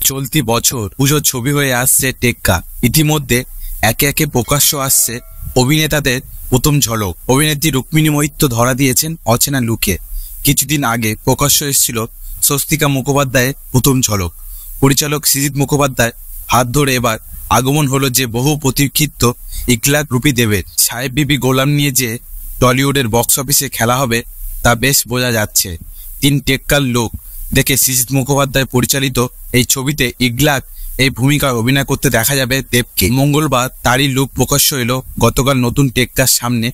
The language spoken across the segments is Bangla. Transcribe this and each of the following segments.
চলতি বছর পুজোর ছবি হয়ে আসছে টেক্কা। ইতিমধ্যে একে একে প্রকাশ্য আসছে অভিনেতাদের প্রথম ঝলক। অভিনেত্রী রুক্মিণী মৈত্র ধরা দিয়েছেন অচেনা লুকে। কিছুদিন আগে প্রকাশ্য এসেছিল স্বস্তিকা মুখোপাধ্যায়ের প্রথম ঝলক। পরিচালক সৃজিত মুখোপাধ্যায় হাত ধরে এবার আগমন হলো যে বহু প্রতীক্ষিত ইকলাক রূপী দেবের। সাহেব বিবি গোলাম নিয়ে যে টলিউডের বক্স অফিসে খেলা হবে তা বেশ বোঝা যাচ্ছে। 3 টেক্কার লোক দেখে সৃজিত মুখোপাধ্যায় পরিচালিত এই ছবিতে ইগলাক এই ভূমিকায় অভিনয় করতে দেখা যাবে দেবকে। মঙ্গলবার তারই লুক প্রকাশ্য এলো। গতকাল নতুন টেক্কার সামনে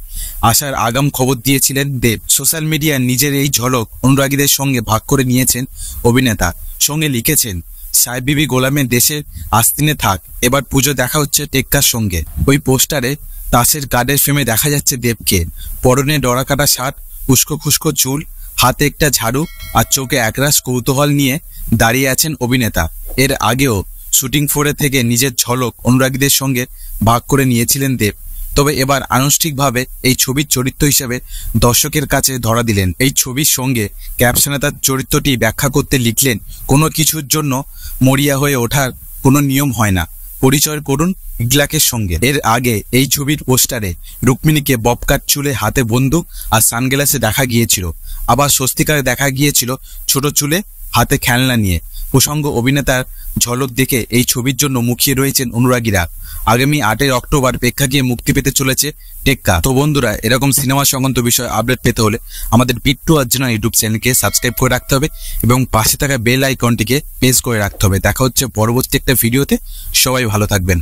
আসার আগাম খবর দিয়েছিলেন দেব। সোশ্যাল মিডিয়ায় নিজের এই ঝলক অনুরাগীদের সঙ্গে ভাগ করে নিয়েছেন অভিনেতা। সঙ্গে লিখেছেন, সাহেব বিবি গোলামের দেশের আস্তিনে থাক, এবার পুজো দেখা হচ্ছে টেক্কার সঙ্গে। ওই পোস্টারে তাসের গার্ডের ফ্রেমে দেখা যাচ্ছে দেবকে। পরনে ডরাকাটা শার্ট, উস্কো খুস্কো চুল, হাতে একটা ঝাড়ু আর চোখে একরাশ কৌতূহল নিয়ে দাঁড়িয়ে আছেন অভিনেতা। এর আগেও শুটিং ফ্লোরে থেকে নিজের ঝলক অনুরাগীদের সঙ্গে ভাগ করে নিয়েছিলেন দেব। তবে এবার আনুষ্ঠানিকভাবে এই ছবির চরিত্র হিসেবে দর্শকের কাছে ধরা দিলেন। এই ছবির সঙ্গে ক্যাপশনে তার চরিত্রটি ব্যাখ্যা করতে লিখলেন, কোনো কিছুর জন্য মরিয়া হয়ে ওঠার কোনো নিয়ম হয় না, পরিচয় করুন ইগলাকের সঙ্গে। এর আগে এই ছবির পোস্টারে রুক্মিণীকে ববকাট চুলে, হাতে বন্দুক আর সানগ্লাসে দেখা গিয়েছিল। আবার স্বস্তিকায় দেখা গিয়েছিল ছোট চুলে, হাতে খেলনা নিয়ে। প্রসঙ্গ অভিনেতার ঝলক দেখে এই ছবির জন্য মুখিয়ে রয়েছেন অনুরাগীরা। আগামী 8 অক্টোবর প্রেক্ষাগৃহে মুক্তি পেতে চলেছে টেক্কা। তো বন্ধুরা, এরকম সিনেমা সংক্রান্ত বিষয় আপডেট পেতে হলে আমাদের বিট্টু অর্জুনা ইউটিউব চ্যানেলকে সাবস্ক্রাইব করে রাখতে হবে এবং পাশে থাকা বেল আইকনটিকে প্রেস করে রাখতে হবে। দেখা হচ্ছে পরবর্তী একটা ভিডিওতে। সবাই ভালো থাকবেন।